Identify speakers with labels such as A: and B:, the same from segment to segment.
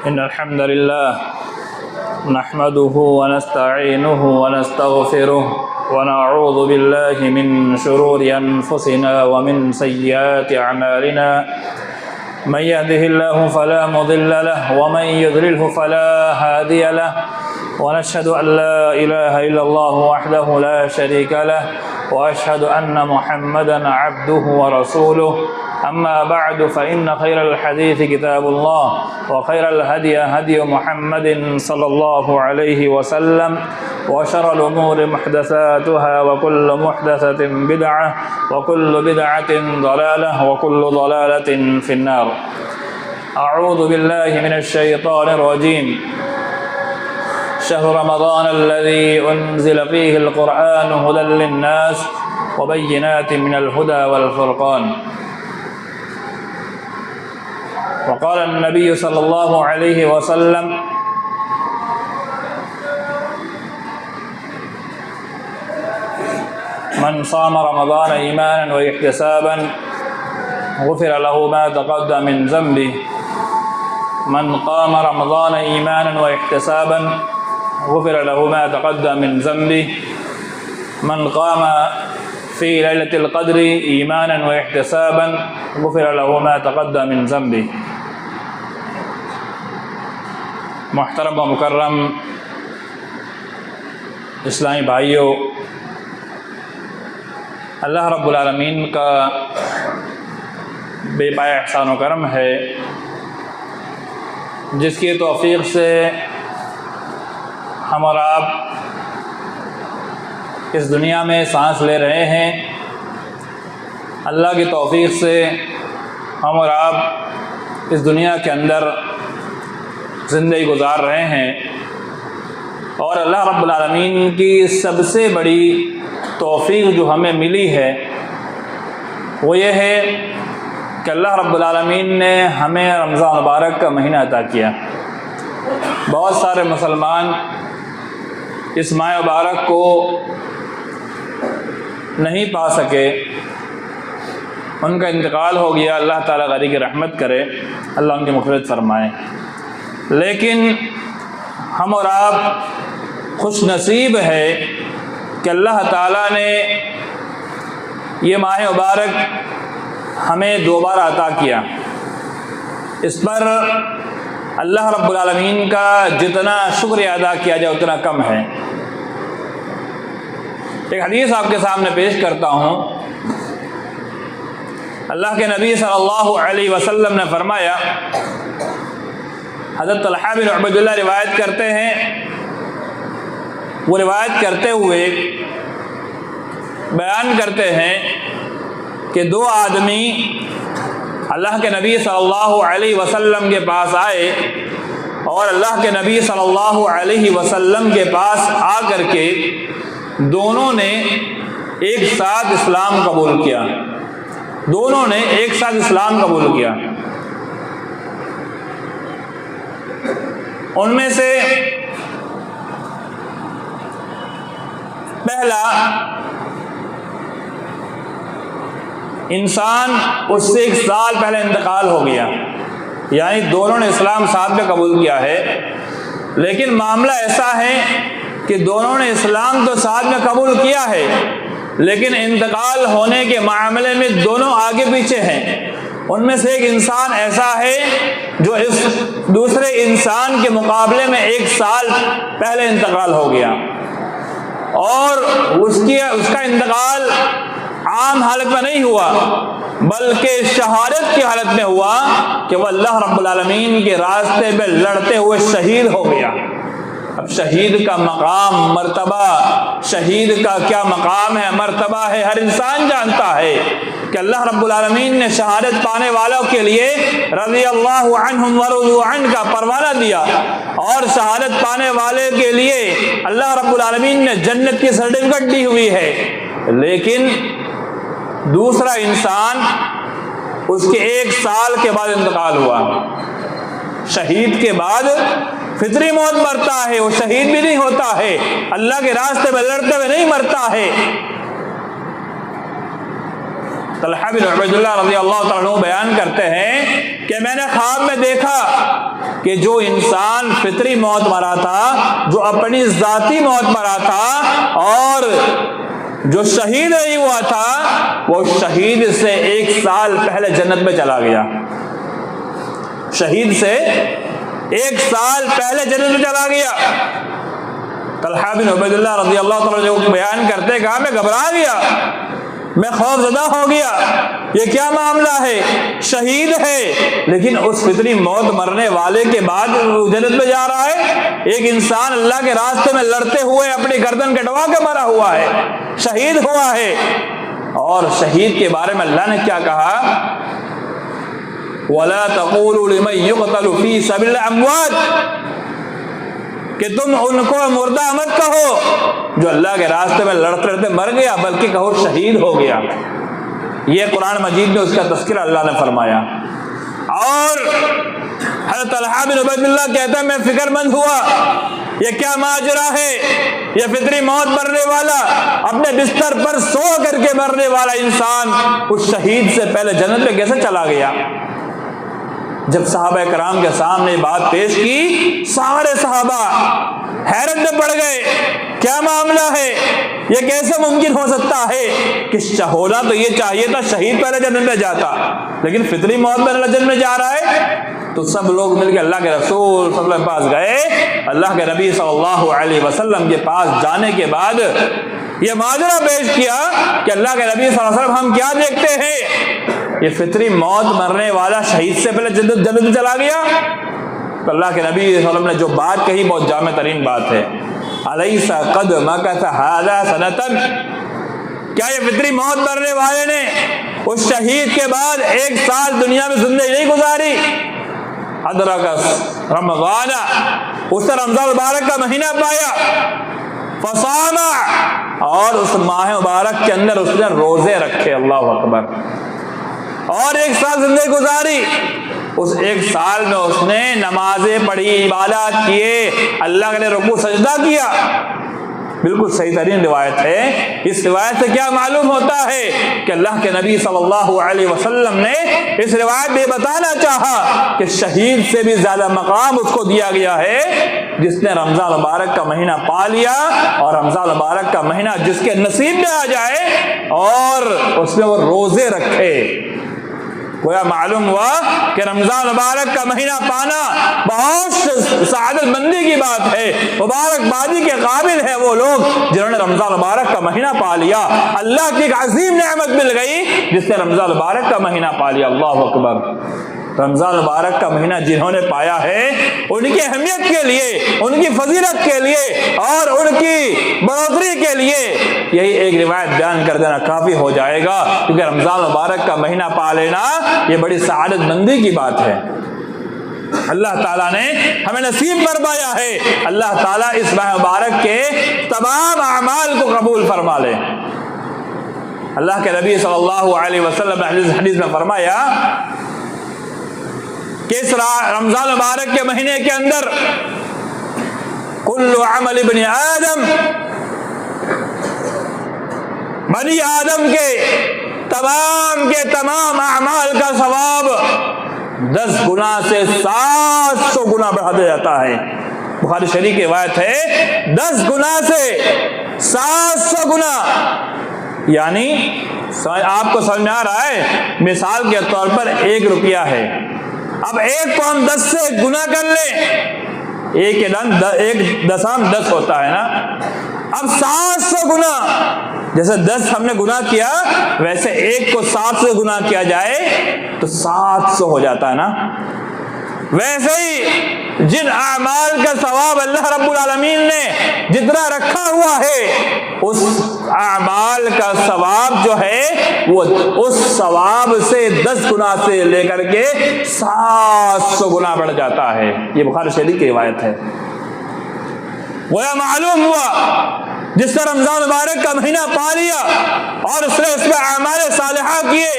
A: إن الحمد لله نحمده ونستعينه ونستغفره ونعوذ بالله من شرور أنفسنا ومن سيئات أعمالنا من يهده الله فلا مضل له ومن يضلله فلا هادي له ونشهد أن لا إله إلا الله وحده لا شريك له وأشهد أن محمدا عبده ورسوله أما بعد فإن خير الحديث كتاب الله وخير الهدي هدي محمد صلى الله عليه وسلم وشر الأمور محدثاتها وكل محدثة بدعة وكل بدعة ضلالة وكل ضلالة في النار. أعوذ بالله من الشيطان الرجيم. شهر رمضان الذي أنزل فيه القرآن هدى للناس وبينات من الهدى والفرقان. وقال النبي صلى الله عليه وسلم من صام رمضان إيمانا واحتسابا غفر له ما تقدم من ذنبه من قام رمضان إيمانا واحتسابا غفر له ما تقدم من ذنبه من قام في ليلة القدر إيمانا واحتسابا غفر له ما تقدم من ذنبه. محترم و مکرم اسلامی بھائیوں، اللہ رب العالمین کا بے پایا احسان و کرم ہے جس کی توفیق سے ہم اور آپ اس دنیا میں سانس لے رہے ہیں. اللہ کی توفیق سے ہم اور آپ اس دنیا کے اندر زندگی گزار رہے ہیں، اور اللہ رب العالمین کی سب سے بڑی توفیق جو ہمیں ملی ہے وہ یہ ہے کہ اللہ رب العالمین نے ہمیں رمضان مبارک کا مہینہ عطا کیا. بہت سارے مسلمان اس ماہ مبارک کو نہیں پا سکے، ان کا انتقال ہو گیا. اللہ تعالیٰ غنی کی رحمت کرے، اللہ ان کی مغفرت فرمائے. لیکن ہم اور آپ خوش نصیب ہے کہ اللہ تعالیٰ نے یہ ماہ مبارک ہمیں دوبارہ عطا کیا. اس پر اللہ رب العالمین کا جتنا شکریہ ادا کیا جائے اتنا کم ہے. ایک حدیث آپ کے سامنے پیش کرتا ہوں. اللہ کے نبی صلی اللہ علیہ وسلم نے فرمایا، حضرت طلحہ بن عبید اللہ روایت کرتے ہیں، وہ روایت کرتے ہوئے بیان کرتے ہیں کہ دو آدمی اللہ کے نبی صلی اللہ علیہ وسلم کے پاس آئے، اور اللہ کے نبی صلی اللہ علیہ وسلم کے پاس آ کر کے دونوں نے ایک ساتھ اسلام قبول کیا. دونوں نے ایک ساتھ اسلام قبول کیا. ان میں سے پہلا انسان اس سے 1 سال پہلے انتقال ہو گیا، یعنی دونوں نے اسلام ساتھ میں قبول کیا ہے، لیکن معاملہ ایسا ہے کہ دونوں نے اسلام تو ساتھ میں قبول کیا ہے لیکن انتقال ہونے کے معاملے میں دونوں آگے پیچھے ہیں. ان میں سے ایک انسان ایسا ہے جو اس دوسرے انسان کے مقابلے میں 1 سال پہلے انتقال ہو گیا، اور اس کا انتقال عام حالت میں نہیں ہوا بلکہ شہادت کی حالت میں ہوا کہ وہ اللہ رب العالمین کے راستے میں لڑتے ہوئے شہید ہو گیا. اب شہید کا مقام، مرتبہ، شہید کا کیا مقام ہے، مرتبہ ہے، ہر انسان جانتا ہے کہ اللہ رب العالمین نے شہادت پانے والوں کے لیے رضی اللہ عنہم ورضوا عنہ کا پروانہ دیا، اور شہادت پانے والے کے لیے اللہ رب العالمین نے جنت کی سرٹیفکیٹ دی ہوئی ہے. لیکن دوسرا انسان اس کے 1 سال کے بعد انتقال ہوا. شہید کے بعد فطری موت مرتا ہے، وہ شہید بھی نہیں ہوتا ہے، اللہ کے راستے میں لڑتے ہوئے نہیں مرتا ہے. طلحہ بن عبید اللہ رضی اللہ تعالیٰ عنہ بیان کرتے ہیں کہ میں نے خواب میں دیکھا کہ جو انسان فطری موت مرا تھا، جو اپنی ذاتی موت مرا تھا اور جو شہید نہیں ہوا تھا، وہ شہید سے 1 سال پہلے جنت میں چلا گیا. شہید سے 1 سال پہلے جنت میں چلا گیا. طلحہ بن عبید اللہ رضی اللہ تعالیٰ جو بیان کرتے، کہا میں گھبرا گیا، میں خوف زدہ ہو گیا، یہ کیا معاملہ ہے؟ شہید ہے لیکن اس فطری موت مرنے والے کے بعد جنت میں جا رہا ہے. ایک انسان اللہ کے راستے میں لڑتے ہوئے اپنی گردن کٹوا کے مرا ہوا ہے، شہید ہوا ہے. اور شہید کے بارے میں اللہ نے کیا کہا؟ وَلَا تَقُولُوا لِمَن يُقْتَلُ فِي سَبِيلِ الْأَمْوَاتِ، کہ تم ان کو مردہ مت کہو جو اللہ کے راستے میں لڑتے لڑتے مر گیا، بلکہ کہو شہید ہو گیا. یہ قرآن مجید میں اس کا تذکرہ اللہ نے فرمایا. اور حضرت طلحہ بن عبید اللہ کہتا ہے میں فکر مند ہوا، یہ کیا ماجرا ہے؟ یہ فطری موت مرنے والا، اپنے بستر پر سو کر کے مرنے والا انسان اس شہید سے پہلے جنت میں کیسے چلا گیا؟ جب صحابہ کرام کے سامنے بات پیش کی، سارے صحابہ حیرت میں پڑ گئے، کیا معاملہ ہے؟ یہ کیسے ممکن ہو سکتا ہے کہ ہونا تو یہ چاہیے تھا شہید پہلے جنت میں جاتا، لیکن فطری موت میں جنت میں جا رہا ہے. تو سب لوگ مل کے اللہ کے رسول صلی اللہ علیہ وسلم کے پاس گئے. اللہ کے نبی صلی اللہ علیہ وسلم کے پاس جانے کے بعد یہ ماجرا پیش کیا کہ اللہ کے نبی صلی اللہ علیہ وسلم ہم کیا دیکھتے ہیں؟ یہ فطری موت مرنے والا شہید سے پہلے جنت میں چلا گیا. تو اللہ کے نبی صلی اللہ علیہ وسلم نے جو بات کہی بہت جامع ترین بات ہے. الیس قد مکث ھذا سنۃ، کیا یہ فطری موت مرنے والے نے اس شہید کے بعد 1 سال دنیا میں زندگی نہیں گزاری؟ ادرک رمضان، اس نے رمضان مبارک کا مہینہ پایا. فصام، اور اس ماہ مبارک کے اندر اس نے روزے رکھے. اللہ اکبر. اور 1 سال زندگی گزاری. اس 1 سال میں اس نے نمازیں پڑھی، عبادات کیے، اللہ کے لیے رکوع سجدہ کیا. بالکل صحیح ترین روایت ہے. اس روایت سے کیا معلوم ہوتا ہے کہ اللہ کے نبی صلی اللہ علیہ وسلم نے اس روایت میں بتانا چاہا کہ شہید سے بھی زیادہ مقام اس کو دیا گیا ہے جس نے رمضان مبارک کا مہینہ پا لیا، اور رمضان مبارک کا مہینہ جس کے نصیب میں آ جائے اور اس میں وہ روزے رکھے. گویا معلوم ہوا کہ رمضان مبارک کا مہینہ پانا بہت سعادت مندی کی بات ہے. مبارکبادی کے قابل ہے وہ لوگ جنہوں نے رمضان مبارک کا مہینہ پا لیا. اللہ کی ایک عظیم نعمت مل گئی جس نے رمضان مبارک کا مہینہ پا لیا. اللہ اکبر. رمضان مبارک کا مہینہ جنہوں نے پایا ہے ان کی اہمیت کے لیے، ان کی فضیلت کے لیے اور ان کی بڑھوتری کے لیے یہی ایک روایت بیان کر دینا کافی ہو جائے گا، کیونکہ رمضان مبارک کا مہینہ پا لینا یہ بڑی سعادت مندی کی بات ہے. اللہ تعالیٰ نے ہمیں نصیب فرمایا ہے. اللہ تعالیٰ اس ماہ مبارک کے تمام اعمال کو قبول فرما لے. اللہ کے نبی صلی اللہ علیہ وسلم نے حدیث میں فرمایا کہ اس رمضان مبارک کے مہینے کے اندر کل عمل ابن آدم، بنی آدم کے تمام اعمال کا ثواب 10 گنا سے 700 گنا بڑھا دیا جاتا ہے. بخاری شریف کی روایت ہے 10 گنا سے 700 گنا. یعنی آپ کو سمجھ میں آ رہا ہے؟ مثال کے طور پر 1 روپیہ ہے، اب 1 کو ہم 10 سے گنا کر لیں، 1 دسم 10 ہوتا ہے نا. اب 700 گنا، جیسے 10 ہم نے گنا کیا ویسے 1 کو 7 سے گنا کیا جائے تو 700 ہو جاتا ہے نا. ویسے ہی جن اعمال کا ثواب اللہ رب العالمین نے جتنا رکھا ہوا ہے اس اعمال کا ثواب جو ہے وہ اس ثواب سے 10 گنا سے لے کر کے 700 گنا بڑھ جاتا ہے. یہ بخاری شریف کی روایت ہے. وہ معلوم ہوا جس نے رمضان مبارک کا مہینہ پا لیا اور اس نے اس میں اعمال صالحہ کیے،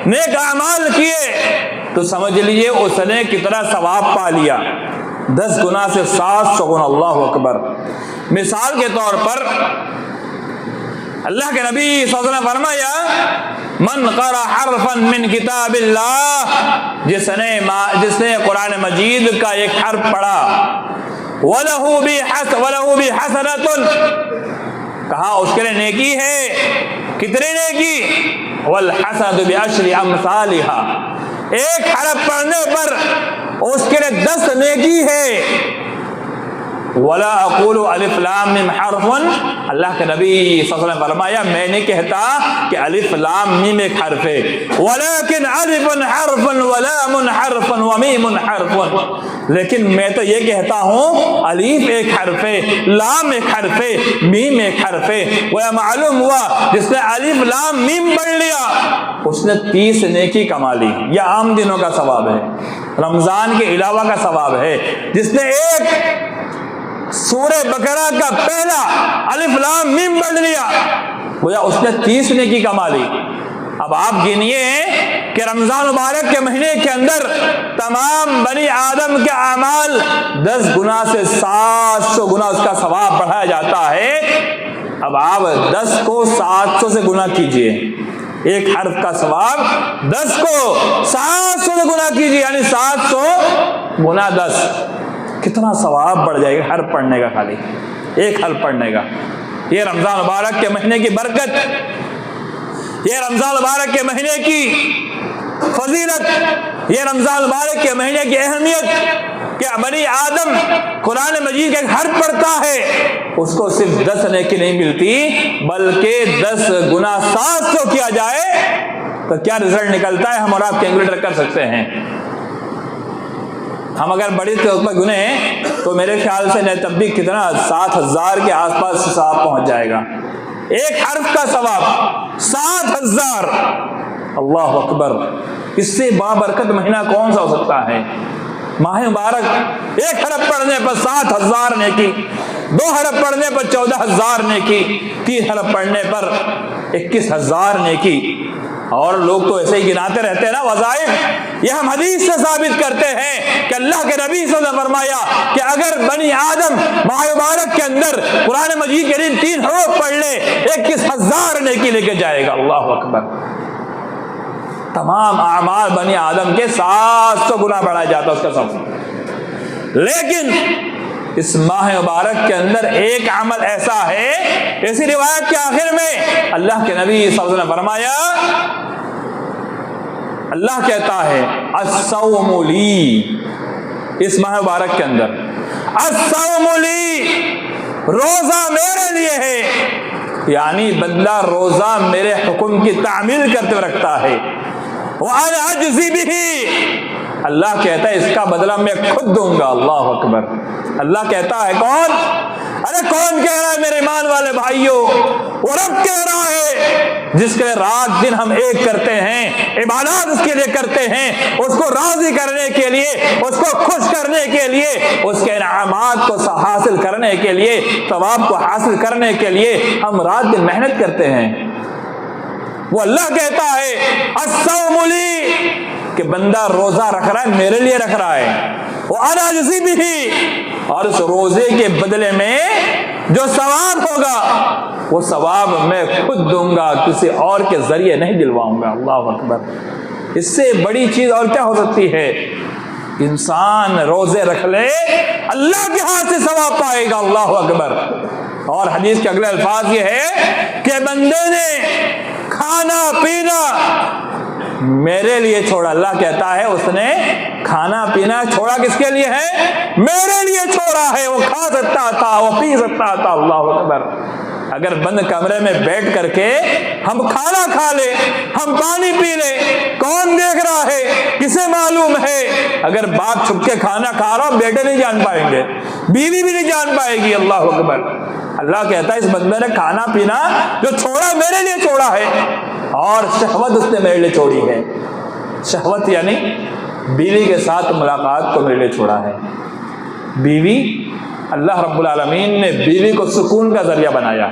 A: نیک اعمال کیے، تو سمجھ لیجئے اس نے کتنا ثواب پا لیا، 10 گنا سے 700 گنا. اللہ اکبر. مثال کے طور پر اللہ کے نبی صلی اللہ علیہ وسلم فرمایا من قرأ حرفا من کتاب اللہ، جس نے قرآن مجید کا ایک حرف پڑھا، وَلَهُ بِهِ حَسَنَةٌ، کہا اس کے لیے نیکی ہے، کتنی نیکی؟ وَالْحَسَنَةُ بِعَشْرِ أَمْثَالِهَا، ایک حرف پڑھنے پر اس کے لیے 10 نیکی ہے۔ وَلَا أَقُولُ أَلِف لام مِّم حَرْفٌ، اللہ کے نبی صلی اللہ علیہ وسلم فرمایا میں نہیں کہتا کہ الف لام میم ایک حرف ہے، وَلَكِنْ أَلِفٌ حَرْفٌ وَلَامٌ حَرْفٌ وَمِيمٌ حَرْفٌ، لیکن میں تو یہ کہتا ہوں الف ایک حرف ہے، لام ایک حرف ہے، میم ایک حرف ہے۔ وہ معلوم ہوا جس نے الف لام میم پڑھ لیا اس نے 30 نیکی کما لی، یہ عام دنوں کا ثواب ہے، رمضان کے علاوہ کا ثواب ہے۔ جس نے ایک سورہ بقرہ کا پہلا الف لام میم پڑھ لیا گویا اس نے 30 نیکی کما لی۔ اب آپ گنیے کہ رمضان مبارک کے مہینے کے اندر تمام بنی آدم کے اعمال 10 گنا سے 700 گنا اس کا ثواب بڑھایا جاتا ہے۔ اب آپ 10 کو 700 سے گنا کیجئے، ایک حرف کا ثواب 10 کو 700 سے گنا کیجئے، یعنی 700 گنا 10، کتنا ثواب بڑھ جائے گا حرف پڑھنے کا، خالی ایک حرف پڑھنے کا۔ یہ رمضان مبارک کے مہینے کی برکت، یہ رمضان مبارک کے مہینے کی فضیلت، یہ رمضان مبارک کے مہینے کی اہمیت کہ بنی آدم قرآن مجید کا ایک حرف پڑھتا ہے اس کو صرف 10 نیکی نہیں ملتی بلکہ 10 گنا 700 کیا جائے تو کیا رزلٹ نکلتا ہے ہم اور آپ کیلکولیٹر کر سکتے ہیں۔ ہم اگر بڑی طور پر گنیں تو میرے خیال سے تب بھی کتنا 7000 کے آس پاس ثواب پہنچ جائے گا، ایک حرف کا ثواب 7000، اللہ اکبر۔ اس سے بابرکت مہینہ کون سا ہو سکتا ہے؟ ماہ مبارک، ایک حرف پڑھنے پر 7000 نیکی، 2 حرف پڑھنے پر 14000 نیکی، 3 حرف پڑھنے پر 21000 نیکی۔ اور لوگ تو ایسے ہی گناتے رہتے ہیں نا وظائف، یہ ہم حدیث سے ثابت کرتے ہیں کہ اللہ کے نبی صلی اللہ علیہ وسلم نے فرمایا کہ اگر بنی آدم ماہ مبارک کے اندر قرآن مجید کے 3 حروف پڑھ لے 21000 نیکی لے کے جائے گا، اللہ اکبر۔ تمام اعمال بنی آدم کے 700 گنا بڑھایا جاتا ہے اس کا ثواب۔ لیکن اس ماہ مبارک کے اندر ایک عمل ایسا ہے، اسی روایت کے آخر میں اللہ کے نبی صلی اللہ علیہ وسلم نے فرمایا، اللہ کہتا ہے الصوم لی، اس ماہ مبارک کے اندر الصوم لی، روزہ میرے لیے ہے، یعنی بندہ روزہ میرے حکم کی تعمیل کرتے ہوئے رکھتا ہے، وَأَنَا أَجْزِي بِهِ، اللہ کہتا ہے اس کا بدلہ میں خود دوں گا، اللہ اکبر۔ اللہ کہتا ہے کون؟ ارے کون کہہ رہا ہے میرے ایمان والے بھائیوں؟ وہ رب کہہ رہا ہے جس کے رات دن ہم ایک کرتے ہیں، عبادات اس کے لیے کرتے ہیں، اس کو راضی کرنے کے لیے، اس کو خوش کرنے کے لیے، اس کے انعامات کو حاصل کرنے کے لیے، ثواب کو حاصل کرنے کے لیے ہم رات دن محنت کرتے ہیں۔ وہ اللہ کہتا ہے الصوم لی، کہ بندہ روزہ رکھ رہا ہے میرے لیے رکھ رہا ہے، وَأَنَا أَجْزِي بِهِ، اور اس روزے کے بدلے میں جو ثواب ہوگا وہ ثواب میں خود دوں گا، کسی اور کے ذریعے نہیں دلواؤں گا، اللہ اکبر۔ اس سے بڑی چیز اور کیا ہو سکتی ہے؟ انسان روزے رکھ لے اللہ کے ہاتھ سے ثواب پائے گا، اللہ اکبر۔ اور حدیث کے اگلے الفاظ یہ ہے کہ بندے نے کھانا پینا میرے لیے چھوڑا، اللہ کہتا ہے اس نے کھانا پینا چھوڑا، کس کے لیے ہے؟ میرے لیے چھوڑا ہے۔ وہ کھا سکتا تھا، وہ پی سکتا تھا، اللہ اکبر۔ اگر بند کمرے میں بیٹھ کر کے ہم کھانا کھا لے، ہم پانی پی لے، کون دیکھ رہا ہے؟ کسے معلوم ہے؟ اگر باپ چھپ کے کھانا کھا رہا، بیٹے نہیں جان پائیں گے، بیوی بھی نہیں جان پائے گی، اللہ اکبر۔ اللہ کہتا ہے اس بندے نے کھانا پینا جو چھوڑا میرے لیے چھوڑا ہے، اور شہوت اس نے میرے لیے چھوڑی ہے۔ شہوت یعنی بیوی کے ساتھ ملاقات کو میرے لیے چھوڑا ہے۔ بیوی، اللہ رب العالمین نے بیوی کو سکون کا ذریعہ بنایا۔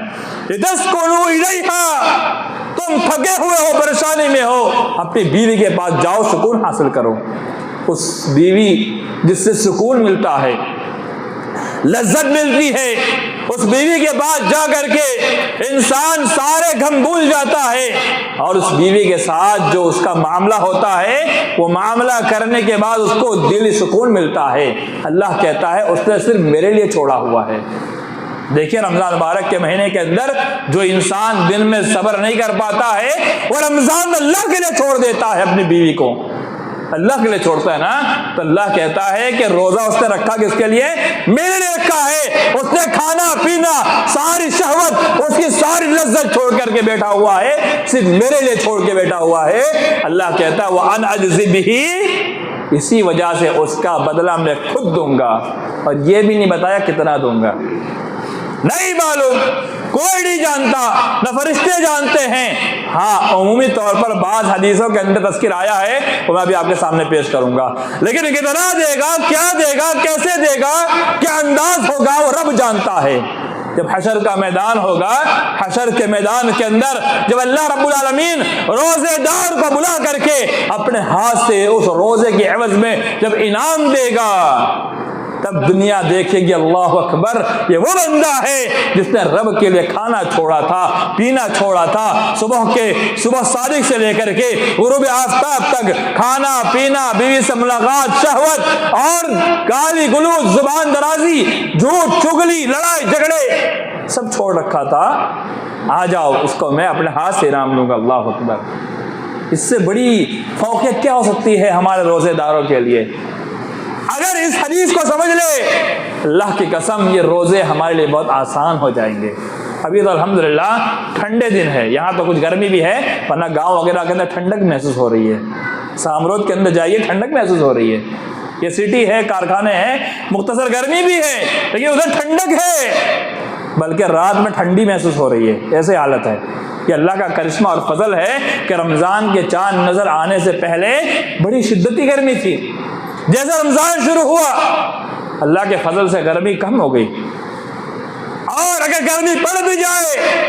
A: لِتَسْكُنُوا إِلَيْهَا، تم تھکے ہوئے ہو، پریشانی میں ہو، اپنی بیوی کے پاس جاؤ، سکون حاصل کرو۔ اس بیوی جس سے سکون ملتا ہے، لذت ملتی ہے، اس بیوی کے بعد جا کر کے انسان سارے غم بھول جاتا ہے، اور اس بیوی کے ساتھ جو اس کا معاملہ ہوتا ہے وہ معاملہ کرنے کے بعد اس کو دلی سکون ملتا ہے۔ اللہ کہتا ہے اس نے صرف میرے لیے چھوڑا ہوا ہے۔ دیکھیے رمضان مبارک کے مہینے کے اندر جو انسان دن میں صبر نہیں کر پاتا ہے وہ رمضان میں اللہ کے لیے چھوڑ دیتا ہے اپنی بیوی کو، اللہ کے لیے چھوڑتا ہے نا، تو اللہ کہتا ہے کہ روزہ اس نے رکھا کس کے لیے؟ میرے لیے رکھا ہے۔ اس نے کھانا پینا ساری شہوت اس کی ساری لذت چھوڑ کر کے بیٹھا ہوا ہے، صرف میرے لیے چھوڑ کے بیٹھا ہوا ہے۔ اللہ کہتا ہے وَأَنْ أَجْزِ بِهِ، اسی وجہ سے اس کا بدلہ میں خود دوں گا، اور یہ بھی نہیں بتایا کتنا دوں گا، نہیں معلوم، کوئی نہیں جانتا، نہ فرشتے جانتے ہیں۔ ہاں عمومی طور پر بعض حدیثوں کے اندر تذکر آیا ہے، وہ میں ابھی آپ کے سامنے پیش کروں گا، لیکن کتنا دے گا، کیا دے گا، کیسے دے گا، کیا انداز ہوگا، وہ رب جانتا ہے۔ جب حشر کا میدان ہوگا، حشر کے میدان کے اندر جب اللہ رب العالمین روزے دار کو بلا کر کے اپنے ہاتھ سے اس روزے کے عوض میں جب انعام دے گا، تب دنیا دیکھے گی اللہ اکبر، یہ وہ بندہ ہے جس نے رب کے لیے کھانا چھوڑا تھا، پینا چھوڑا تھا، صبح صادق سے لے کر کے غروب آفتاب تک کھانا پینا، بیوی سے ملاقات، شہوت اور گالی گلوچ، زبان درازی، جھوٹ چگلی، لڑائی جھگڑے سب چھوڑ رکھا تھا۔ آ جاؤ اس کو میں اپنے ہاتھ سے انعام دوں گا، اللہ اکبر۔ اس سے بڑی فوقیت کیا ہو سکتی ہے ہمارے روزے داروں کے لیے؟ اگر اس حدیث کو سمجھ لے، اللہ کی قسم یہ روزے ہمارے لیے بہت آسان ہو جائیں گے۔ ابھی تو الحمدللہ ٹھنڈے دن ہے، یہاں تو کچھ گرمی بھی ہے، ورنہ گاؤں وغیرہ کے اندر ٹھنڈک محسوس ہو رہی ہے۔ سامرود کے اندر جائیے ٹھنڈک محسوس ہو رہی ہے، یہ سٹی ہے، کارخانے ہیں، مختصر گرمی بھی ہے لیکن ادھر ٹھنڈک ہے، بلکہ رات میں ٹھنڈی محسوس ہو رہی ہے، ایسے حالت ہے۔ یہ اللہ کا کرشمہ اور فضل ہے کہ رمضان کے چاند نظر آنے سے پہلے بڑی شدتی گرمی تھی، جیسے رمضان شروع ہوا اللہ کے فضل سے گرمی کم ہو گئی، اور اگر گرمی پڑ بھی جائے،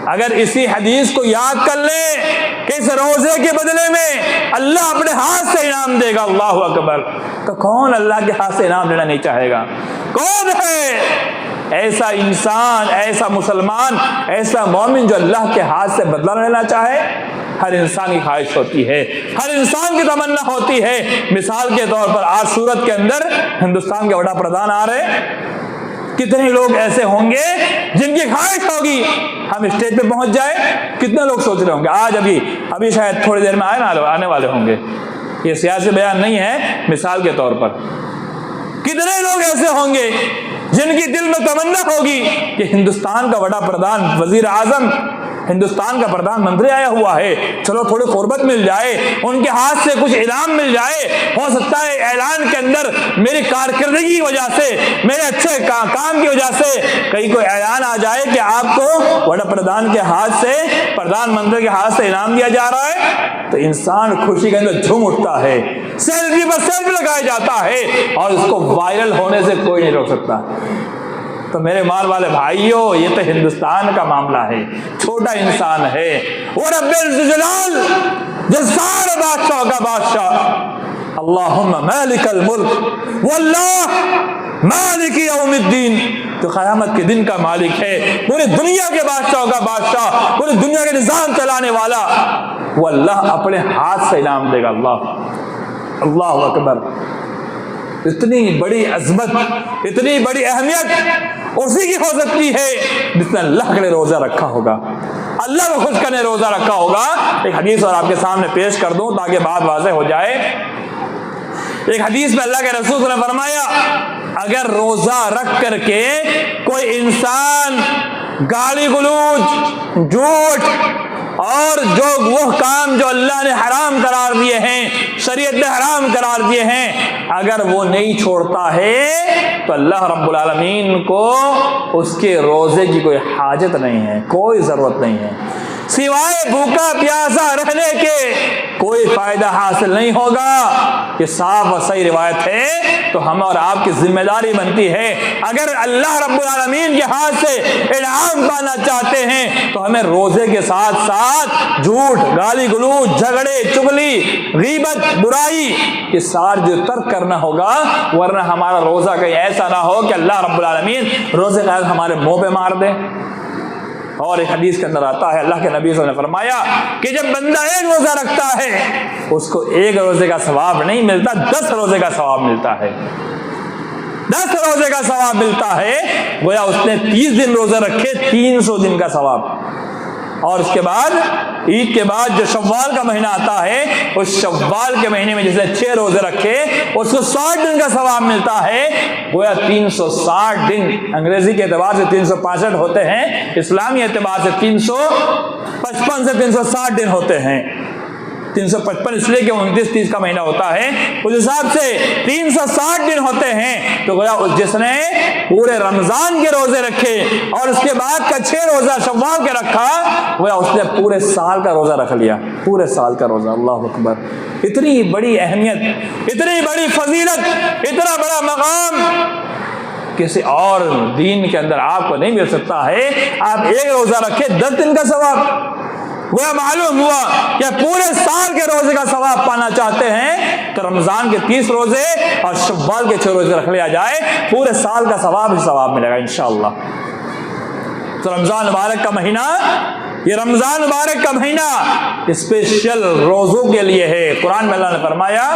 A: اگر اسی حدیث کو یاد کر لیں کہ اس روزے کے بدلے میں اللہ اپنے ہاتھ سے انعام دے گا، اللہ اکبر، تو کون اللہ کے ہاتھ سے انعام لینا نہیں چاہے گا؟ کون ہے ایسا انسان، ایسا مسلمان، ایسا مومن جو اللہ کے ہاتھ سے بدلہ لینا چاہے؟ ہر انسان کی خواہش ہوتی ہے، ہر انسان کی تمنا ہوتی ہے۔ مثال کے طور پر آج صورت کے اندر ہندوستان کے وڈا پردھان آ رہے، کتنے لوگ ایسے ہوں گے جن کی خواہش ہوگی ہم اسٹیج پہ پہنچ جائے؟ کتنے لوگ سوچ رہے ہوں گے آج ابھی شاید تھوڑی دیر میں آنے والے ہوں گے، یہ سیاسی بیان نہیں ہے، مثال کے طور پر کتنے لوگ ایسے ہوں گے جن کی دل میں تمنا ہوگی کہ ہندوستان کا وڈا پردھان، وزیر اعظم، ہندوستان کا پردھان منتری آیا ہوا ہے، چلو تھوڑی قربت مل جائے، ان کے ہاتھ سے کچھ انعام مل جائے، ہو سکتا ہے اعلان کے اندر میری کارکردگی کی وجہ سے، میرے اچھے کام کی وجہ سے کہیں کوئی اعلان آ جائے کہ آپ کو وڈا پردھان کے ہاتھ سے، پردھان منتری کے ہاتھ سے انعام دیا جا رہا ہے، تو انسان خوشی کے اندر جھوم اٹھتا ہے، سیلفی پر سیلفی لگایا جاتا ہے، اور اس کو وائرل ہونے سے کوئی نہیں روک سکتا۔ تو میرے مال والے بھائیوں، یہ تو ہندوستان کا معاملہ ہے، چھوٹا انسان ہے، وہ رب الجلال جو سارے بادشاہ کا بادشاہ، اللہم مالک الملک واللہ مالک یوم الدین، جو قیامت کے دن کا مالک ہے، پوری دنیا کے بادشاہوں کا بادشاہ، پوری دنیا کے نظام چلانے والا، وہ اللہ اپنے ہاتھ سے انعام دے گا۔ اللہ اکبر۔ اتنی بڑی عظمت، اتنی بڑی اہمیت اسی کی ہو سکتی ہے جس نے اللہ کے لیے روزہ رکھا ہوگا، اللہ کو خوش کرنے روزہ رکھا ہوگا۔ ایک حدیث اور آپ کے سامنے پیش کر دوں تاکہ بات واضح ہو جائے۔ ایک حدیث میں اللہ کے رسول نے فرمایا، اگر روزہ رکھ کر کے کوئی انسان گالی گلوچ، جھوٹ اور جو وہ کام جو اللہ نے حرام قرار دیے ہیں، شریعت نے حرام قرار دیے ہیں، اگر وہ نہیں چھوڑتا ہے تو اللہ رب العالمین کو اس کے روزے کی کوئی حاجت نہیں ہے، کوئی ضرورت نہیں ہے۔ سوائے بھوکا پیاسا رہنے کے کوئی فائدہ حاصل نہیں ہوگا۔ یہ صاف و صحیح روایت ہے، تو ہم اور آپ کی ذمہ داری بنتی ہے، اگر اللہ رب العالمین کے ہاتھ سے انعام پانا چاہتے ہیں تو ہمیں روزے کے ساتھ ساتھ جھوٹ، گالی گلوچ، جھگڑے، چغلی، غیبت، برائی یہ سارے جو ترک کرنا ہوگا، ورنہ ہمارا روزہ کہیں ایسا نہ ہو کہ اللہ رب العالمین روزے کا ہمارے منہ پہ مار دے۔ اور ایک حدیث کے اندر آتا ہے، اللہ کے نبی صلی اللہ علیہ وسلم نے فرمایا کہ جب بندہ ایک روزہ رکھتا ہے اس کو ایک روزے کا ثواب نہیں ملتا، 10 روزے کا ثواب ملتا ہے، 10 روزے کا ثواب ملتا ہے۔ گویا اس نے 30 دن روزے رکھے، 300 دن کا ثواب۔ اور اس کے بعد عید کے بعد جو شوال کا مہینہ آتا ہے، اس شوال کے مہینے میں جس نے 6 روزے رکھے اس کو 60 دن کا ثواب ملتا ہے۔ گویا 360 دن، انگریزی کے اعتبار سے 365 ہوتے ہیں، اسلامی اعتبار سے 355 سے 360 دن ہوتے ہیں۔ 355 اس لیے کہ 29-30 کا مہینہ ہوتا ہے، اس حساب سے 360 دن ہوتے ہیں۔ تو گویا جس نے پورے رمضان کے روزے رکھے اور اس کے بعد کا 6 روزہ شوال کے رکھا، گویا اس نے پورے سال کا روزہ رکھ لیا، پورے سال کا روزہ۔ اللہ اکبر! اتنی بڑی اہمیت، اتنی بڑی فضیلت، اتنا بڑا مقام کسی اور دین کے اندر آپ کو نہیں مل سکتا ہے۔ آپ ایک روزہ رکھے 10 دن کا ثواب، وہ معلوم ہوا کہ پورے سال کے روزے کا ثواب پانا چاہتے ہیں تو رمضان کے 30 روزے اور شوال کے 6 روزے رکھ لیا جائے، پورے سال کا ثواب ہی ثواب ملے گا انشاءاللہ۔ تو رمضان مبارک کا مہینہ، یہ رمضان مبارک کا مہینہ اسپیشل روزوں کے لیے ہے۔ قرآن میں اللہ نے فرمایا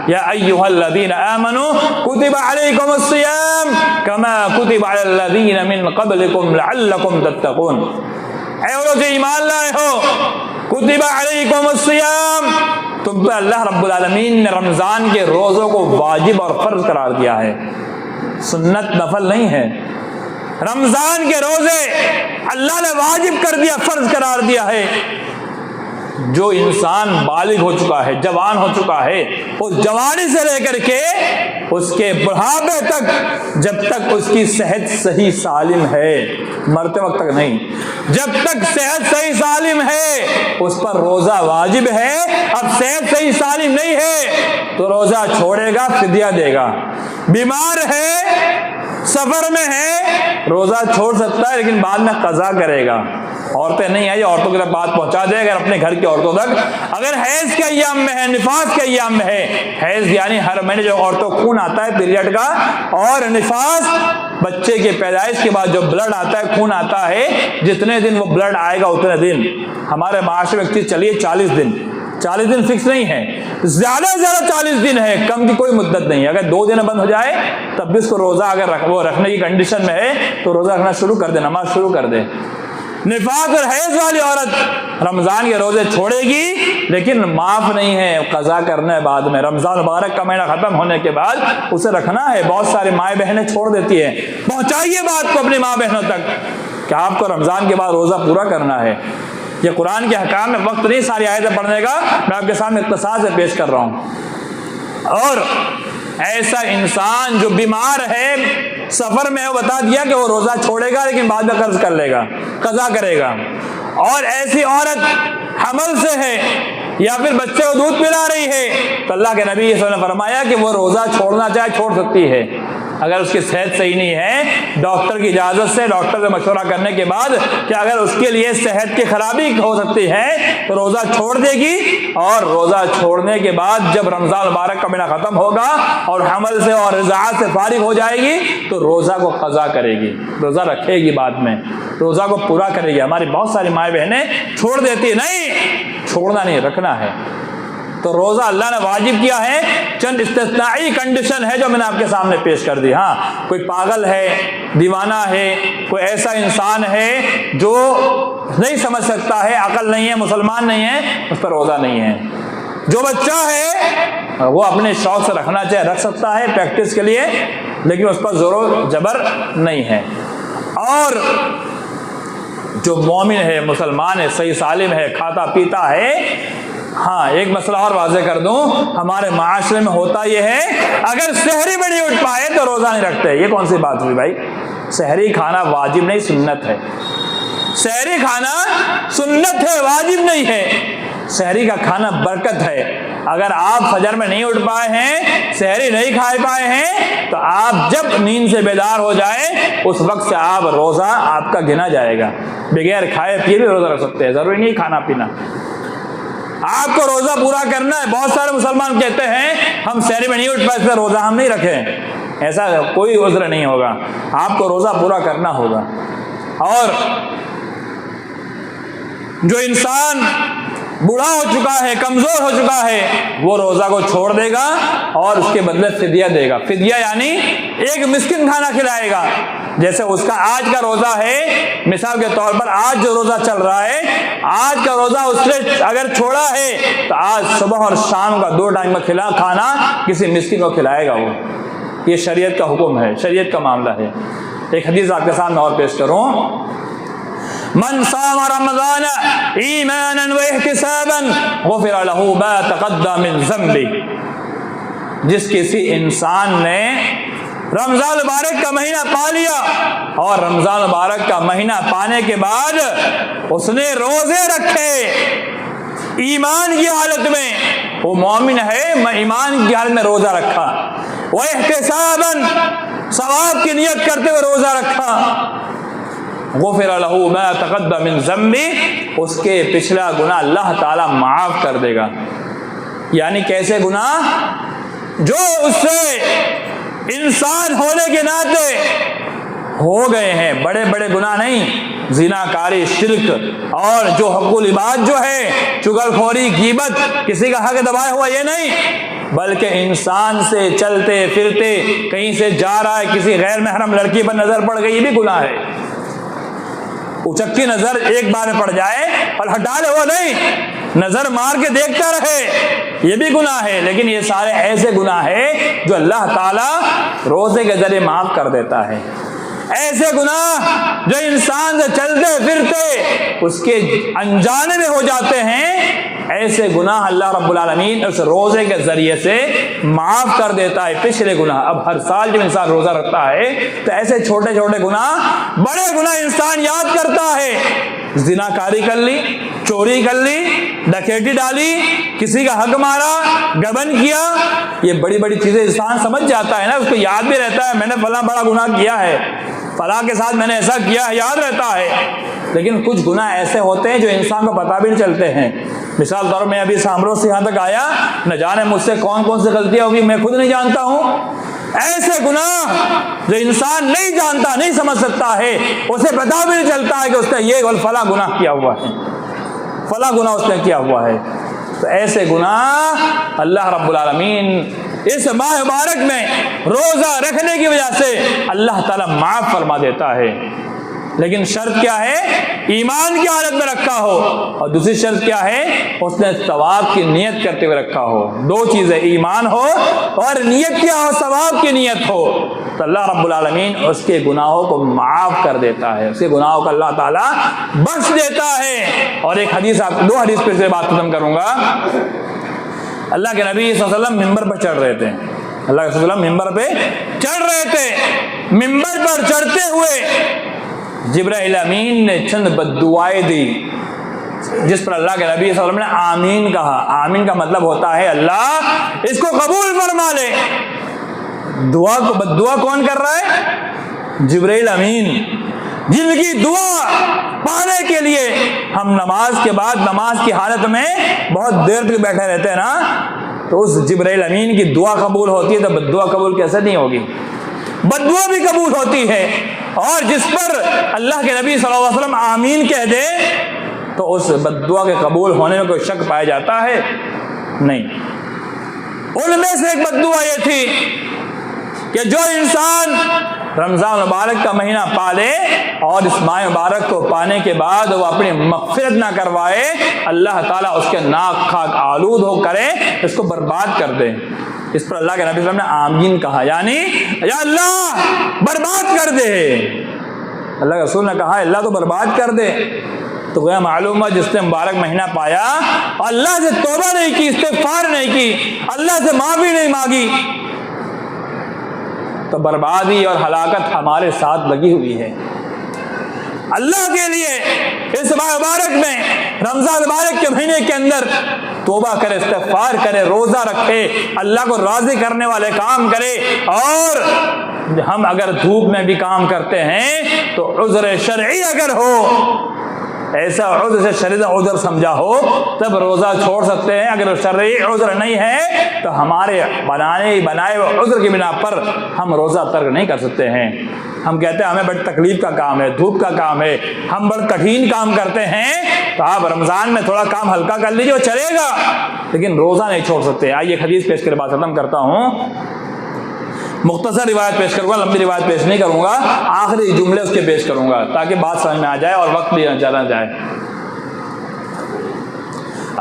A: یا ایھا الذین آمنوا کتب علیکم الصیام کما کتب علی الذین من قبلکم لعلکم تتقون۔ اے وہ جو ایمان لائے ہو، کتب علیکم الصیام، تم پہ اللہ رب العالمین نے رمضان کے روزوں کو واجب اور فرض قرار دیا ہے، سنت نفل نہیں ہے۔ رمضان کے روزے اللہ نے واجب کر دیا، فرض قرار دیا ہے۔ جو انسان بالغ ہو چکا ہے، جوان ہو چکا ہے، اس جوانی سے لے کر کے اس کے بڑھاپے تک، جب تک اس کی صحت صحیح سالم ہے، مرتے وقت تک نہیں، جب تک صحت صحیح سالم ہے اس پر روزہ واجب ہے۔ اب صحت صحیح سالم نہیں ہے تو روزہ چھوڑے گا، فدیہ دے گا۔ بیمار ہے، سفر میں ہے، روزہ چھوڑ سکتا ہے لیکن بعد میں قضا کرے گا۔ عورتیں نہیں آئی، عورتوں کی طرف بات پہنچا دے اگر اپنے گھر کی عورتوں تک، اگر حیض کے ایام میں ہے، نفاس کے ایام میں ہے، حیض یعنی ہر مہینے جو عورتوں کو خون آتا ہے پیریڈ کا، اور نفاس بچے کے پیدائش کے بعد جو بلڈ آتا ہے، خون آتا ہے، جتنے دن وہ بلڈ آئے گا اتنے دن۔ ہمارے معاشرے میں چیز چلیے 40 دن، 40 دن فکس نہیں ہے، زیادہ سے زیادہ 40 دن ہے، کم کی کوئی مدت نہیں ہے۔ اگر 2 دن بند ہو جائے تب بھی اس کو روزہ اگر وہ رکھنے کی کنڈیشن میں ہے تو روزہ رکھنا شروع کر دے، نماز شروع کر دے۔ نفاس اور حیض والی عورت رمضان کے روزے چھوڑے گی لیکن معاف نہیں ہے، قضا کرنا ہے بعد میں۔ رمضان مبارک کا مہینہ ختم ہونے کے بعد اسے رکھنا ہے۔ بہت سارے مائیں بہنیں چھوڑ دیتی ہیں، پہنچائیے بات کو اپنی ماں بہنوں تک کہ آپ کو رمضان کے بعد روزہ پورا کرنا ہے۔ یہ قرآن کے حکام میں وقت نہیں ساری آیتیں پڑھنے کا، میں آپ کے سامنے اختصار سے پیش کر رہا ہوں۔ اور ایسا انسان جو بیمار ہے، سفر میں ہے، وہ بتا دیا کہ وہ روزہ چھوڑے گا لیکن بعد میں قرض کر لے گا، قضا کرے گا۔ اور ایسی عورت حمل سے ہے یا پھر بچے کو دودھ پلا رہی ہے تو اللہ کے نبی صلی اللہ علیہ وسلم نے فرمایا کہ وہ روزہ چھوڑنا چاہے چھوڑ سکتی ہے، اگر اس کی صحت صحیح نہیں ہے، ڈاکٹر کی اجازت سے، ڈاکٹر سے مشورہ کرنے کے بعد کہ اگر اس کے لیے صحت کی خرابی ہو سکتی ہے تو روزہ چھوڑ دے گی، اور روزہ چھوڑنے کے بعد جب رمضان مبارک کا مہینہ ختم ہوگا اور حمل سے اور رضاعت سے فارغ ہو جائے گی تو روزہ کو قضا کرے گی، روزہ رکھے گی، بعد میں روزہ کو پورا کرے گی۔ ہماری بہت ساری مائیں بہنیں چھوڑ دیتی، نہیں، چھوڑنا نہیں، رکھنا ہے۔ تو روزہ اللہ نے واجب کیا ہے، چند استثنائی کنڈیشن ہے جو میں نے آپ کے سامنے پیش کر دی۔ ہاں، کوئی پاگل ہے، دیوانہ ہے، کوئی ایسا انسان ہے جو نہیں سمجھ سکتا ہے، عقل نہیں ہے، مسلمان نہیں ہے، اس پر روزہ نہیں ہے۔ جو بچہ ہے وہ اپنے شوق سے رکھنا چاہے رکھ سکتا ہے پریکٹس کے لیے، لیکن اس پر زور و زبر نہیں ہے۔ اور جو مومن ہے، مسلمان ہے، صحیح سالم ہے، کھاتا پیتا ہے۔ ہاں، ایک مسئلہ اور واضح کر دوں، ہمارے معاشرے میں ہوتا یہ ہے اگر سحری میں نہیں اٹھ پائے تو روزہ نہیں رکھتے۔ یہ کون سی بات ہوئی بھائی؟ سحری کھانا واجب نہیں، سنت ہے۔ سحری کھانا سنت ہے، واجب نہیں ہے۔ سحری کا کھانا برکت ہے۔ اگر آپ فجر میں نہیں اٹھ پائے ہیں، سحری نہیں کھائے پائے ہیں، تو آپ جب نیند سے بیدار ہو جائے اس وقت سے آپ روزہ آپ کا گنا جائے گا۔ بغیر کھائے پیے بھی روزہ رکھ سکتے ہیں، ضروری نہیں کھانا پینا۔ آپ کو روزہ پورا کرنا ہے۔ بہت سارے مسلمان کہتے ہیں ہم سحری میں نہیں اٹھ پائے، روزہ ہم نہیں رکھے۔ ایسا کوئی عذر نہیں ہوگا، آپ کو روزہ پورا کرنا ہوگا۔ اور جو انسان بوڑھا ہو چکا ہے، کمزور ہو چکا ہے، وہ روزہ کو چھوڑ دے گا اور اس کے بدلے فدیہ دے گا۔ فدیہ یعنی ایک مسکین کھانا کھلائے گا۔ جیسے اس کا آج کا روزہ ہے، مثال کے طور پر آج جو روزہ چل رہا ہے، آج کا روزہ اس نے اگر چھوڑا ہے تو آج صبح اور شام کا 2 ٹائم کا کھانا کسی مسکین کو کھلائے گا وہ۔ یہ شریعت کا حکم ہے، شریعت کا معاملہ ہے۔ ایک حدیث آپ کے سامنے اور پیش کروں، من صام رمضان ایمانا واحتسابا غفر له ما تقدم من ذنبه۔ جس کسی انسان نے رمضان مبارک کا مہینہ پا لیا اور رمضان مبارک کا مہینہ پانے کے بعد اس نے روزے رکھے ایمان کی حالت میں، وہ مومن ہے، ایمان کی حالت میں روزہ رکھا، واحتسابا ثواب کی نیت کرتے ہوئے روزہ رکھا، غفر له ما تقدم من ذنبه، اس کے پچھلا گناہ اللہ تعالی معاف کر دے گا۔ یعنی کیسے گناہ؟ جو اس سے انسان ہونے کے ناطے ہو گئے ہیں، بڑے بڑے گناہ نہیں، زنا کاری، شرک، اور جو حقوق العباد جو ہے، چغل خوری، غیبت، کسی کا حق دبایا ہوا، یہ نہیں، بلکہ انسان سے چلتے پھرتے کہیں سے جا رہا ہے، کسی غیر محرم لڑکی پر نظر پڑ گئی، یہ بھی گناہ ہے۔ اچکی نظر ایک بار میں پڑ جائے اور ہٹا لے وہ نہیں، نظر مار کے دیکھتا رہے، یہ بھی گناہ ہے۔ لیکن یہ سارے ایسے گناہ ہیں جو اللہ تعالیٰ روزے کے ذریعے معاف کر دیتا ہے۔ ایسے گناہ جو انسان سے چلتے پھرتے اس کے انجانے میں ہو جاتے ہیں، ایسے گناہ اللہ رب العالمین اس روزے کے ذریعے سے معاف کر دیتا ہے، پچھلے گناہ۔ اب ہر سال جب انسان روزہ رکھتا ہے تو ایسے چھوٹے چھوٹے گناہ، بڑے گناہ انسان یاد کرتا ہے، زنا کاری کر لی، چوری کر لی، ڈکیتی ڈالی، کسی کا حق مارا، گبن کیا، یہ بڑی بڑی چیزیں انسان سمجھ جاتا ہے نا، اس کو یاد بھی رہتا ہے میں نے فلاں بڑا گناہ کیا ہے، فلاں کے ساتھ میں نے ایسا کیا ہے، یاد رہتا ہے۔ لیکن کچھ گناہ ایسے ہوتے ہیں جو انسان کو پتہ بھی نہیں چلتے ہیں۔ مثال طور میں ابھی سامرو سے یہاں تک آیا، نہ جانے مجھ سے کون کون سی غلطیاں ہوگی میں خود نہیں جانتا ہوں۔ ایسے گناہ جو انسان نہیں جانتا، نہیں سمجھ سکتا ہے، اسے پتہ بھی نہیں چلتا ہے کہ اس نے یہ فلاں گناہ کیا ہوا ہے، فلاں گناہ اس نے کیا ہوا ہے۔ تو ایسے گناہ اللہ رب العالمین اس ماہ مبارک میں روزہ رکھنے کی وجہ سے اللہ تعالیٰ معاف فرما دیتا ہے۔ لیکن شرط کیا ہے؟ ایمان کی حالت میں رکھا ہو، اور دوسری شرط کیا ہے؟ اس نے ثواب کی نیت کرتے ہوئے رکھا ہو۔ دو چیزیں، ایمان ہو اور نیت کیا ہو، ثواب کی نیت ہو، تو اللہ رب العالمین اس کے گناہوں کو معاف کر دیتا ہے، اس کے گناہوں کو اللہ تعالیٰ بخش دیتا ہے۔ اور ایک حدیث، دو حدیث پہ سے بات ختم کروں گا۔ اللہ کے نبی صلی اللہ علیہ وسلم ممبر پر چڑھ رہے تھے، اللہ کے وسلم ممبر پہ چڑھ رہے تھے، ممبر پر چڑھتے ہوئے جبرائیل امین نے چند بددعائیں دی، جس پر اللہ کے نبی صلی اللہ علیہ وسلم نے آمین کہا۔ آمین کا مطلب ہوتا ہے اللہ اس کو قبول فرما لے۔ دعا کو بددعا کون کر رہا ہے؟ جبرائیل امین، جن کی دعا پانے کے لیے ہم نماز کے بعد نماز کی حالت میں بہت دیر تک بیٹھے رہتے ہیں نا، تو اس جبرائیل امین کی دعا قبول ہوتی ہے، تو بددعا قبول کیسے نہیں ہوگی؟ بددعا بھی قبول ہوتی ہے، اور جس پر اللہ کے نبی صلی اللہ علیہ وسلم آمین کہہ دے تو اس بددعا کے قبول ہونے میں کوئی شک پایا جاتا ہے؟ نہیں۔ ان میں سے ایک بددعا یہ تھی کہ جو انسان رمضان مبارک کا مہینہ پالے اور اس ماہ مبارک کو پانے کے بعد وہ اپنی مغفرت نہ کروائے، اللہ تعالیٰ اس کے ناک خاک آلود ہو کرے، اس کو برباد کر دے۔ اس پر اللہ کے نبی صلی اللہ علیہ وسلم نے آمین کہا، یعنی یا اللہ برباد کر دے۔ اللہ کے رسول نے کہا اللہ تو برباد کر دے، تو گویا معلوم ہے جس نے مبارک مہینہ پایا اور اللہ سے توبہ نہیں کی، استغفار نہیں کی، اللہ سے معافی نہیں مانگی، تو بربادی اور ہلاکت ہمارے ساتھ لگی ہوئی ہے۔ اللہ کے لیے اس مبارک میں رمضان مبارک کے مہینے کے اندر توبہ کرے، استغفار کرے، روزہ رکھے، اللہ کو راضی کرنے والے کام کرے. اور ہم اگر دھوپ میں بھی کام کرتے ہیں تو عذر شرعی اگر ہو، ایسا عذر سے شرعی عذر سمجھا ہو تب روزہ چھوڑ سکتے ہیں. اگر شرعی عذر نہیں ہے تو ہمارے بنائے ہوئے عذر کی بنا پر ہم روزہ ترک نہیں کر سکتے ہیں. ہم کہتے ہیں ہمیں بڑی تکلیف کا کام ہے، دھوپ کا کام ہے، ہم بڑا کٹھن کام کرتے ہیں، تو آپ رمضان میں تھوڑا کام ہلکا کر لیجیے، وہ چلے گا، لیکن روزہ نہیں چھوڑ سکتے. آئیے حدیث پیش کر بات ختم کرتا ہوں. مختصر روایت پیش کروں گا، لمبی روایت پیش نہیں کروں گا، آخری جملے اس کے پیش کروں گا تاکہ بات سمجھ میں آ جائے اور وقت بھی چلا جائے.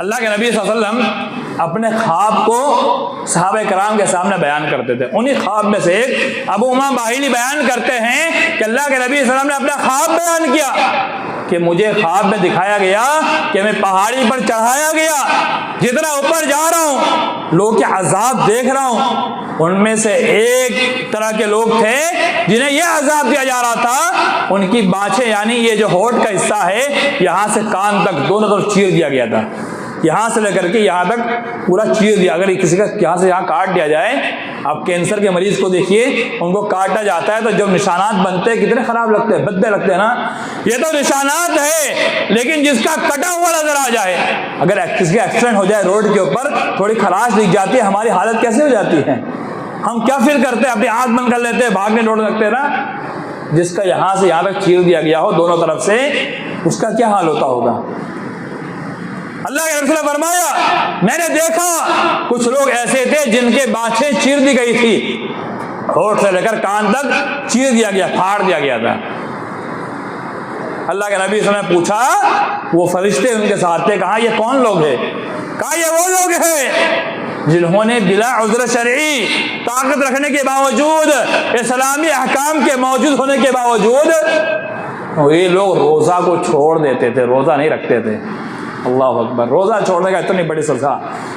A: اللہ کے نبی صلی اللہ علیہ وسلم اپنے خواب کو صحابہ کرام کے سامنے بیان کرتے تھے. انہی خواب میں سے ایک ابو امامہ باہلی بیان کرتے ہیں کہ اللہ کے نبی صلی اللہ علیہ وسلم نے اپنا خواب بیان کیا کہ مجھے خواب میں دکھایا گیا کہ میں پہاڑی پر چڑھایا گیا، جتنا اوپر جا رہا ہوں لوگ کے عذاب دیکھ رہا ہوں. ان میں سے ایک طرح کے لوگ تھے جنہیں یہ عذاب دیا جا رہا تھا، ان کی بانچیں یعنی یہ جو ہونٹ کا حصہ ہے یہاں سے کان تک دونوں طرف چیر دیا گیا تھا، یہاں سے لے کر کے یہاں تک پورا چیر دیا. اگر کسی کا یہاں سے یہاں کاٹ دیا جائے، آپ کینسر کے مریض کو دیکھیے، ان کو کاٹا جاتا ہے تو جب نشانات بنتے ہیں کتنے خراب لگتے ہیں، بدے لگتے ہیں نا. یہ تو نشانات ہے، لیکن جس کا کٹا ہوا نظر آ جائے، اگر کسی کا ایکسیڈنٹ ہو جائے روڈ کے اوپر، تھوڑی خراش دکھ جاتی ہے، ہماری حالت کیسے ہو جاتی ہے؟ ہم کیا فیل کرتے ہیں؟ اپنی آنکھ بند کر لیتے ہیں، بھاگنے دوڑ لگتے ہیں نا. جس کا یہاں سے یہاں تک چیر دیا گیا ہو دونوں طرف سے، اس کا کیا حال ہوتا ہوگا؟ اللہ کے رسول نے فرمایا میں نے دیکھا کچھ لوگ ایسے تھے جن کے بانچیں چیر دی گئی تھی، ہونٹ سے لے کر کان تک چیر دیا گیا، پھاڑ دیا گیا تھا. اللہ کے نبی صلی اللہ علیہ وسلم نے پوچھا، وہ فرشتے ان کے ساتھ تھے، کہا یہ کون لوگ ہیں؟ کہا یہ وہ لوگ ہیں جنہوں نے بلا عذر شرعی، طاقت رکھنے کے باوجود، اسلامی احکام کے موجود ہونے کے باوجود، یہ لوگ روزہ کو چھوڑ دیتے تھے، روزہ نہیں رکھتے تھے. اللہ اکبر. روزہ چھوڑنے کا اتنی بڑی سزا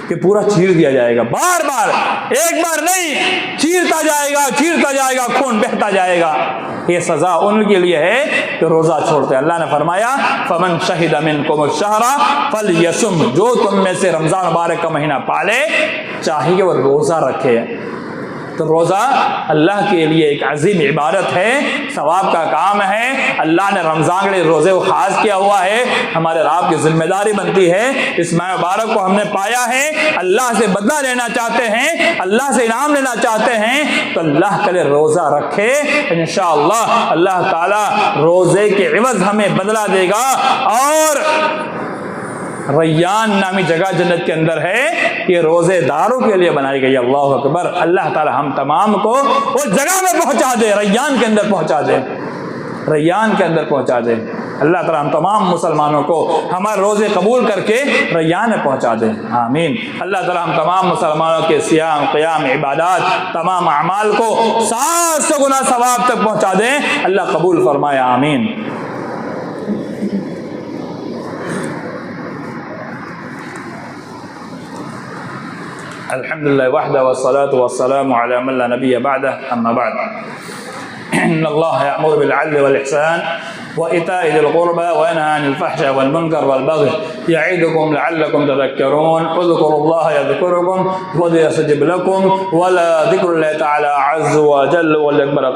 A: کہ پورا چیر دیا جائے گا، بار بار، ایک بار نہیں، چیرتا جائے گا، خون بہتا جائے گا. یہ سزا ان کے لیے ہے کہ روزہ چھوڑتے. اللہ نے فرمایا فمن شہد منکم الشہر فلیصم، جو تم میں سے رمضان مبارک کا مہینہ پالے چاہیے کہ وہ روزہ رکھے. تو روزہ اللہ کے لیے ایک عظیم عبادت ہے، ثواب کا کام ہے. اللہ نے رمضان کے لیے روزے کو خاص کیا ہوا ہے. ہمارے رب کی ذمہ داری بنتی ہے، اس ماہ مبارک کو ہم نے پایا ہے، اللہ سے بدلہ لینا چاہتے ہیں، اللہ سے انعام لینا چاہتے ہیں، تو اللہ کے لیے روزہ رکھے. انشاءاللہ اللہ تعالی روزے کے عوض ہمیں بدلہ دے گا. اور ریان نامی جگہ جنت کے اندر ہے، یہ روزے داروں کے لیے بنائی گئی. اللہ اکبر. اللہ تعالی ہم تمام کو اس جگہ میں پہنچا دے، ریان کے اندر پہنچا دے، ریان کے اندر پہنچا دے. اللہ تعالی ہم تمام مسلمانوں کو ہمارے روزے قبول کر کے ریان میں پہنچا دے. آمین. اللہ تعالی ہم تمام مسلمانوں کے صیام، قیام، عبادات، تمام اعمال کو 700 گنا ثواب تک پہنچا دے. اللہ قبول فرمائے. آمین. الحمد لله وحده والصلاة والسلام على من لا نبي بعده. أما بعد، إن الله يأمر بالعدل والإحسان وإيتاء ذي القربى وينهى عن الفحشاء والمنكر والبغي يعظكم لعلكم تذكرون. اذكروا الله يذكركم وادعوه يستجب لكم، ولا ذكر الله تعالى عز وجل والأكبر.